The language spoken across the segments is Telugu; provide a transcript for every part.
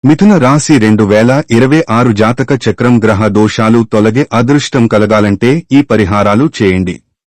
మిథున రాశి 2026 జాతక చక్రం గ్రహ దోషాలు తొలగే అదృష్టం కలగాలంటే ఈ పరిహారాలు చేయండి.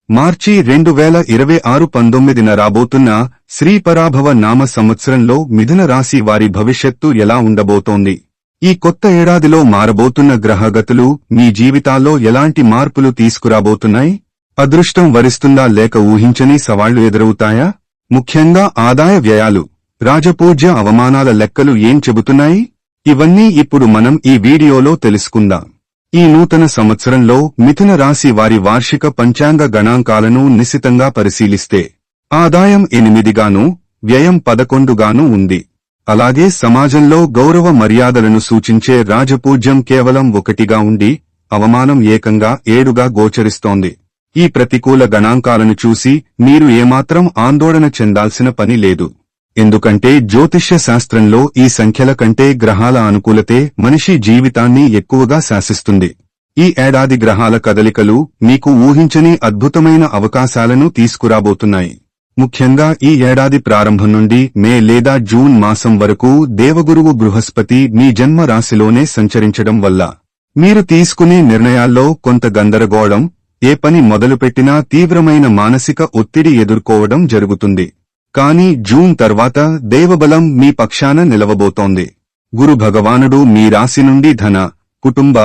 మార్చి 2026 19న రాబోతున్న శ్రీ పరాభవ నామ సంవత్సరంలో మిథున రాశి వారి భవిష్యత్తు ఎలా ఉండబోతోంది? ఈ కొత్త ఏడాదిలో మారబోతున్న గ్రహగతులు మీ జీవితాల్లో ఎలాంటి మార్పులు తీసుకురాబోతున్నాయి? అదృష్టం వరిస్తుందా లేక ఊహించని సవాళ్లు ఎదురవుతాయా? ముఖ్యంగా ఆదాయ వ్యయాలు, రాజపూజ్య అవమానాల లెక్కలు ఏం చెబుతున్నాయి? ఇవన్నీ ఇప్పుడు మనం ఈ వీడియోలో తెలుసుకుందాం. ఈ నూతన సంవత్సరంలో మిథున రాశి వారి వార్షిక పంచాంగ గణాంకాలను నిశితంగా పరిశీలిస్తే ఆదాయం 8గాను, వ్యయం 11గాను ఉంది. అలాగే సమాజంలో గౌరవ మర్యాదలను సూచించే రాజపూజ్యం కేవలం 1గా ఉండి అవమానం ఏకంగా 7గా గోచరిస్తోంది. ఈ ప్రతికూల గణాంకాలను చూసి మీరు ఏమాత్రం ఆందోళన చెందాల్సిన పని లేదు. ఎందుకంటే జ్యోతిష్య శాస్త్రంలో ఈ సంఖ్యల కంటే గ్రహాల అనుకూలతే మనిషి జీవితాన్ని ఎక్కువగా శాసిస్తుంది. ఈ ఏడాది గ్రహాల కదలికలు మీకు ఊహించని అద్భుతమైన అవకాశాలను తీసుకురాబోతున్నాయి. ముఖ్యంగా ఈ ఏడాది ప్రారంభం నుండి మే లేదా జూన్ మాసం వరకు దేవగురువు బృహస్పతి మీ జన్మ రాశిలోనే సంచరించడం వల్ల మీరు తీసుకునే నిర్ణయాల్లో కొంత గందరగోళం, ఏ పని మొదలుపెట్టినా తీవ్రమైన మానసిక ఒత్తిడి ఎదుర్కోవడం జరుగుతుంది. కానీ జూన్ తర్వాత దైవబలం మీ పక్షాన నిలవబోతోంది. గురు భగవానుడు మీ రాశి నుండి ధన, కుటుంబ,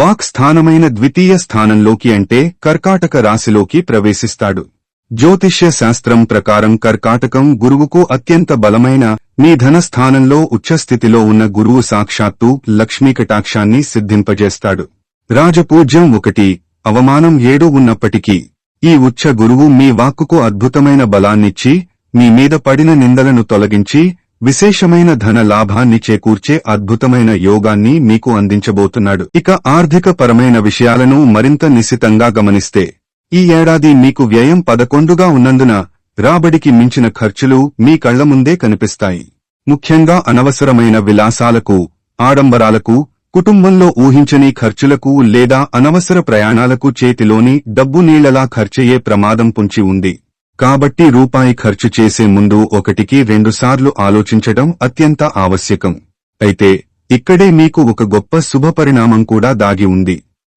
వాక్ స్థానమైన ద్వితీయ స్థానంలోకి అంటే కర్కాటక రాశిలోకి ప్రవేశిస్తాడు. జ్యోతిష్య శాస్త్రం ప్రకారం కర్కాటకం గురువుకు అత్యంత బలమైన మీ ధన స్థానంలో ఉచ్చస్థితిలో ఉన్న గురువు సాక్షాత్తు లక్ష్మీకటాక్షాన్ని సిద్ధింపజేస్తాడు. రాజపూజ్యం 1, అవమానం 7 ఉన్నప్పటికీ ఈ ఉచ్చ గురువు మీ వాక్కుకు అద్భుతమైన బలాన్నిచ్చి మీ మీద పడిన నిందలను తొలగించి విశేషమైన ధన లాభాన్ని చేకూర్చే అద్భుతమైన యోగాన్ని మీకు అందించబోతున్నాడు. ఇక ఆర్థిక పరమైన విషయాలను మరింత నిశితంగా గమనిస్తే ఈ ఏడాది మీకు వ్యయం 11గా ఉన్నందున రాబడికి మించిన ఖర్చులు మీ కళ్ల ముందే కనిపిస్తాయి. ముఖ్యంగా అనవసరమైన విలాసాలకు, ఆడంబరాలకు, కుటుంబంలో ఊహించని ఖర్చులకు లేదా అనవసర ప్రయాణాలకు చేతిలోని డబ్బు నీళ్లలా ఖర్చయ్యే ప్రమాదం పొంచి ఉంది. కాబట్టి రూపాయి ఖర్చు చేసే ముందు 1కి 2 సార్లు ఆలోచించడం అత్యంత ఆవశ్యకం. అయితే ఇక్కడే మీకు ఒక గొప్ప శుభపరిణామం కూడా దాగి ఉంది.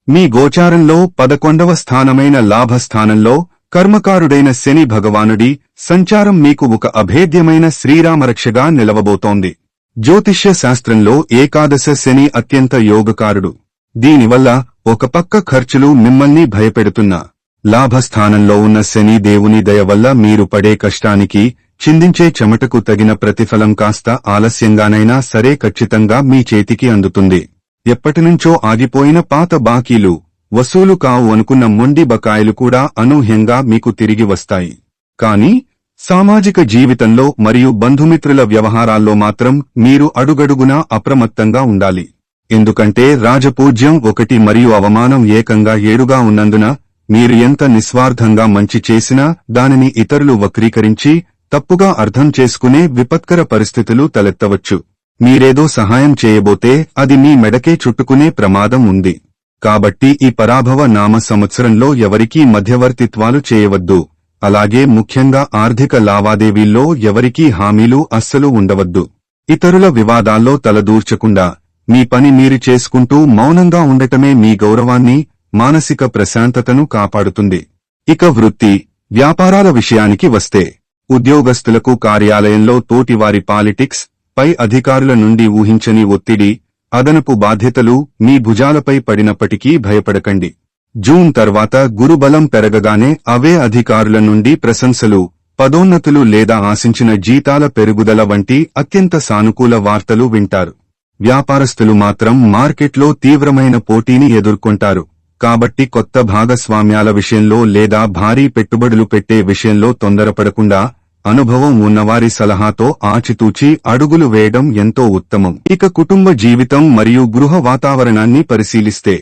మీ గోచారంలో 11వ స్థానమైన లాభస్థానంలో కర్మకారుడైన శని భగవానుడి సంచారం మీకు ఒక అభేద్యమైన శ్రీరామరక్షగా నిలవబోతోంది. జ్యోతిష్య శాస్త్రంలో ఏకాదశ శని అత్యంత యోగకారుడు. దీనివల్ల ఒక పక్క ఖర్చులు మిమ్మల్ని భయపెడుతున్నా, లాభస్థానంలో ఉన్న శని దేవుని దయ వల్ల మీరు పడే కష్టానికి, చిందించే చెమటకు తగిన ప్రతిఫలం కాస్త ఆలస్యంగానైనా సరే ఖచ్చితంగా మీ చేతికి అందుతుంది. ఎప్పటినుంచో ఆగిపోయిన పాత బాకీలు, వసూలు కావు అనుకున్న మొండి బకాయిలు కూడా అనూహ్యంగా మీకు తిరిగి వస్తాయి. కానీ సామాజిక జీవితంలో మరియు బంధుమిత్రుల వ్యవహారాల్లో మాత్రం మీరు అడుగడుగునా అప్రమత్తంగా ఉండాలి. ఎందుకంటే రాజపూజ్యం 1 మరియు అవమానం ఏకంగా 7గా ఉన్నందున మీరు ఎంత నిస్వార్థంగా మంచి చేసినా దానిని ఇతరులు వక్రీకరించి తప్పుగా అర్థం చేసుకునే విపత్కర పరిస్థితులు తలెత్తవచ్చు. మీరేదో సహాయం చేయబోతే అది మీ మెడకే చుట్టుకునే ప్రమాదం ఉంది. కాబట్టి ఈ పరాభవ నామ సంవత్సరంలో ఎవరికీ మధ్యవర్తిత్వాలు చేయవద్దు. అలాగే ముఖ్యంగా ఆర్థిక లావాదేవీల్లో ఎవరికీ హామీలు అస్సలు ఉండవద్దు. ఇతరుల వివాదాల్లో తలదూర్చకుండా మీ పని మీరు చేసుకుంటూ మౌనంగా ఉండటమే మీ గౌరవాన్ని, మానసిక ప్రశాంతతను కాపాడుతుంది. ఇక వృత్తి, వ్యాపారాల విషయానికి వస్తే ఉద్యోగస్తులకు కార్యాలయంలో తోటివారి పాలిటిక్స్, పై అధికారుల నుండి ఊహించని ఒత్తిడి, అదనపు బాధ్యతలు మీ భుజాలపై పడినప్పటికీ భయపడకండి. జూన్ తర్వాత గురుబలం పెరగగానే అవే అధికారుల నుండి ప్రశంసలు, పదోన్నతులు లేదా ఆశించిన జీతాల పెరుగుదల వంటి అత్యంత సానుకూల వార్తలు వింటారు. వ్యాపారస్తులు మాత్రం మార్కెట్లో తీవ్రమైన పోటీని ఎదుర్కొంటారు. కాబట్టి కొత్త భాగస్వామ్యాల విషయంలో లేదా భారీ పెట్టుబడులు పెట్టే విషయంలో తొందరపడకుండా అనుభవం ఉన్నవారి సలహాతో ఆచితూచి అడుగులు వేయడం ఎంతో ఉత్తమం. ఇక కుటుంబ జీవితం మరియు గృహ వాతావరణాన్ని పరిశీలిస్తే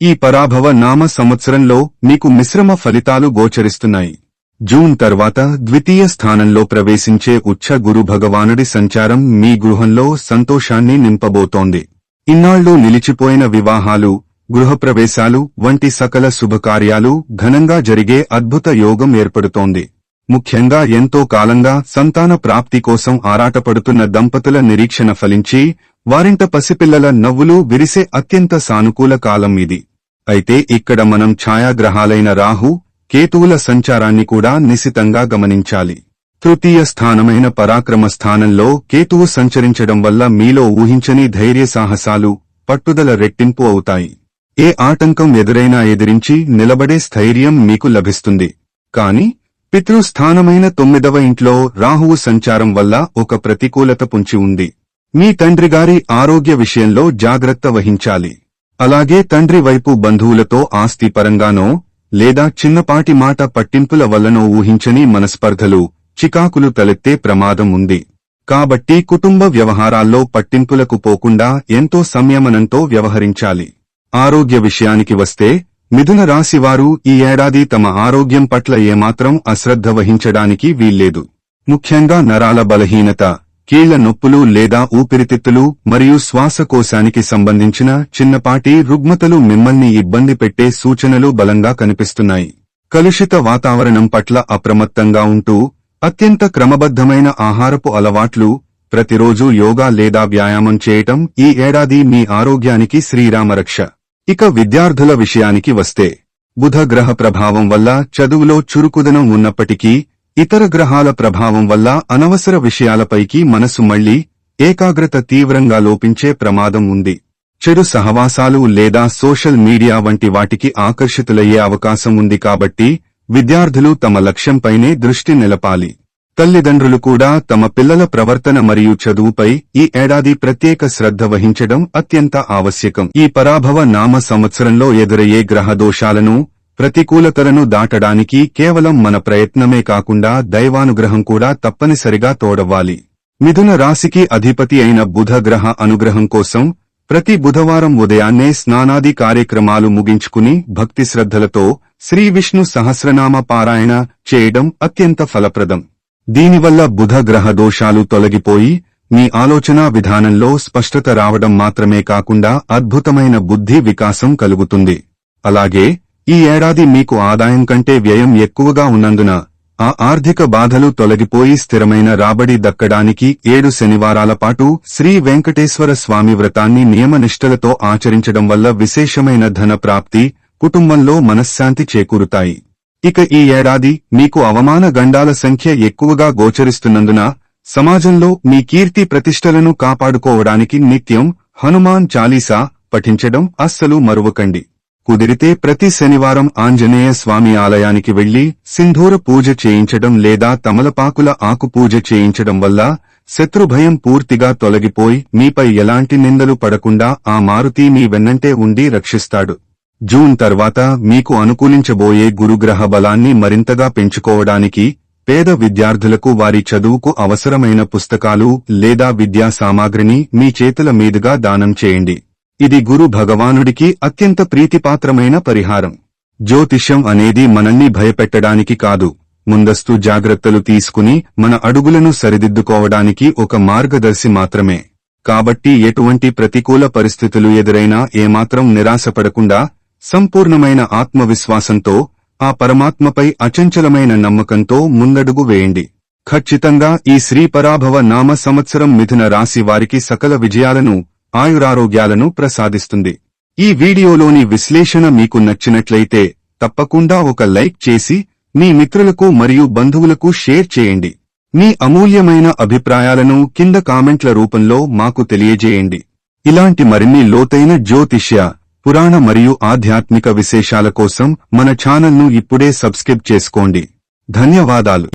ఈ పరాభవ నామ సంవత్సరంలో మీకు మిశ్రమ ఫలితాలు గోచరిస్తున్నాయి. జూన్ తర్వాత ద్వితీయ స్థానంలో ప్రవేశించే ఉచ్చ గురు భగవానుడి సంచారం మీ గృహంలో సంతోషాన్ని నింపబోతోంది. ఇన్నాళ్లు నిలిచిపోయిన వివాహాలు, గృహప్రవేశాలు వంటి సకల శుభకార్యాలు ఘనంగా జరిగే అద్భుత యోగం ఏర్పడుతోంది. ముఖ్యంగా ఎంతో కాలంగా సంతాన ప్రాప్తి కోసం ఆరాటపడుతున్న దంపతుల నిరీక్షణ ఫలించి వారింట పసిపిల్లల నవ్వులు విరిసే అత్యంత సానుకూల కాలం ఇది. అయితే ఇక్కడ మనం ఛాయాగ్రహాలైన రాహు, కేతువుల సంచారాన్ని కూడా నిశితంగా గమనించాలి. తృతీయ స్థానమైన పరాక్రమ స్థానంలో కేతువు సంచరించడం వల్ల మీలో ఊహించని ధైర్య సాహసాలు, పట్టుదల రెట్టింపు అవుతాయి. ఏ ఆటంకం ఎదురైనా ఎదిరించి నిలబడే స్థైర్యం మీకు లభిస్తుంది. కాని పితృస్థానమైన 9వ ఇంట్లో రాహువు సంచారం వల్ల ఒక ప్రతికూలత పొంచి ఉంది. మీ తండ్రిగారి ఆరోగ్య విషయంలో జాగ్రత్త వహించాలి. అలాగే తండ్రి వైపు బంధువులతో ఆస్తి పరంగానో లేదా చిన్నపాటి మాట పట్టింపుల వల్లనో ఊహించని మనస్పర్ధలు, చికాకులు తలెత్తే ప్రమాదం ఉంది. కాబట్టి కుటుంబ వ్యవహారాల్లో పట్టింపులకు పోకుండా ఎంతో సంయమనంతో వ్యవహరించాలి. ఆరోగ్య విషయానికి వస్తే మిథున రాశివారు ఈ ఏడాది తమ ఆరోగ్యం పట్ల ఏమాత్రం అశ్రద్ధ వహించడానికి వీల్లేదు. ముఖ్యంగా నరాల బలహీనత, కీళ్ల నొప్పులు లేదా ఊపిరితిత్తులు మరియు శ్వాసకోశానికి సంబంధించిన చిన్నపాటి రుగ్మతలు మిమ్మల్ని ఇబ్బంది పెట్టే సూచనలు బలంగా కనిపిస్తున్నాయి. కలుషిత వాతావరణం పట్ల అప్రమత్తంగా ఉంటూ అత్యంత క్రమబద్ధమైన ఆహారపు అలవాట్లు, ప్రతిరోజు యోగా లేదా వ్యాయామం చేయటం ఈ ఏడాది మీ ఆరోగ్యానికి శ్రీరామరక్ష. ఇక విద్యార్థుల విషయానికి వస్తే బుధ గ్రహ ప్రభావం వల్ల చదువులో చురుకుదనం ఉన్నప్పటికీ ఇతర గ్రహాల ప్రభావం వల్ల అనవసర విషయాలపైకి మనసు మళ్లీ ఏకాగ్రత తీవ్రంగా లోపించే ప్రమాదం ఉంది. చెడు సహవాసాలు లేదా సోషల్ మీడియా వంటి వాటికి ఆకర్షితులయ్యే అవకాశం ఉంది. కాబట్టి విద్యార్థులు తమ లక్ష్యంపైనే దృష్టి నిలపాలి. తల్లిదండ్రులు కూడా తమ పిల్లల ప్రవర్తన మరియు చదువుపై ఈ ఏడాది ప్రత్యేక శ్రద్ధ వహించడం అత్యంత ఆవశ్యకం. ఈ పరాభవ నామ సంవత్సరంలో ఎదురయ్యే గ్రహ దోషాలను, ప్రతికూలతలను దాటడానికి కేవలం మన ప్రయత్నమే కాకుండా దైవానుగ్రహం కూడా తప్పనిసరిగా తోడవ్వాలి. మిథున రాశికి అధిపతి అయిన బుధ గ్రహ అనుగ్రహం కోసం ప్రతి బుధవారం ఉదయాన్నే స్నానాది కార్యక్రమాలు ముగించుకుని భక్తి శ్రద్ధలతో శ్రీ విష్ణు సహస్రనామ పారాయణ చేయడం అత్యంత ఫలప్రదం. దీనివల్ల బుధ గ్రహ దోషాలు తొలగిపోయి మీ ఆలోచనా విధానంలో స్పష్టత రావడం మాత్రమే కాకుండా అద్భుతమైన బుద్ధి వికాసం కలుగుతుంది. అలాగే ఈ ఏడాది మీకు ఆదాయం కంటే వ్యయం ఎక్కువగా ఉన్నందున ఆ ఆర్థిక బాధలు తొలగిపోయి స్థిరమైన రాబడి దక్కడానికి 7 శనివారాల పాటు శ్రీ వెంకటేశ్వర స్వామి వ్రతాన్ని నియమనిష్టలతో ఆచరించడం వల్ల విశేషమైన ధన ప్రాప్తి, కుటుంబంలో మనశ్శాంతి చేకూరుతాయి. ఇక ఈ ఏడాది మీకు అవమాన గండాల సంఖ్య ఎక్కువగా గోచరిస్తున్నందున సమాజంలో మీ కీర్తి ప్రతిష్టలను కాపాడుకోవడానికి నిత్యం హనుమాన్ చాలీసా పఠించడం అస్సలు మరువకండి. కుదిరితే ప్రతి శనివారం ఆంజనేయ స్వామి ఆలయానికి వెళ్లి సింధూర పూజ చేయించడం లేదా తమలపాకుల ఆకు పూజ చేయించడం వల్ల శత్రుభయం పూర్తిగా తొలగిపోయి మీపై ఎలాంటి నిందలు పడకుండా ఆ మారుతి మీ వెన్నంటే ఉండి రక్షిస్తాడు. జూన్ తర్వాత మీకు అనుకూలించబోయే గురుగ్రహ బలాన్ని మరింతగా పెంచుకోవడానికి పేద విద్యార్థులకు వారి చదువుకు అవసరమైన పుస్తకాలు లేదా విద్యా సామాగ్రిని మీ చేతుల మీదుగా దానం చేయండి. ఇది గురు భగవానుడికి అత్యంత ప్రీతిపాత్రమైన పరిహారం. జ్యోతిష్యం అనేది మనల్ని భయపెట్టడానికి కాదు, ముందస్తు జాగ్రత్తలు తీసుకుని మన అడుగులను సరిదిద్దుకోవడానికి ఒక మార్గదర్శి మాత్రమే. కాబట్టి ఎటువంటి ప్రతికూల పరిస్థితులు ఎదురైనా ఏమాత్రం నిరాశపడకుండా సంపూర్ణమైన ఆత్మవిశ్వాసంతో ఆ పరమాత్మపై అచంచలమైన నమ్మకంతో ముందడుగు వేయండి. ఖచ్చితంగా ఈ శ్రీ పరాభవ నామ సంవత్సరం మిథున రాశి వారికి సకల విజయాలను, ఆయురారోగ్యాలను ప్రసాదిస్తుంది. ఈ వీడియోలోని విశ్లేషణ మీకు నచ్చినట్లయితే తప్పకుండా ఒక లైక్ చేసి మీ మిత్రులకు మరియు బంధువులకు షేర్ చేయండి. మీ అమూల్యమైన అభిప్రాయాలను కింద కామెంట్ల రూపంలో మాకు తెలియజేయండి. ఇలాంటి మరిన్ని లోతైన జ్యోతిష్య, పురాణ మరియు ఆధ్యాత్మిక విశేషాల కోసం మన ఛానల్ను ఇప్పుడే సబ్స్క్రైబ్ చేసుకోండి. ధన్యవాదాలు.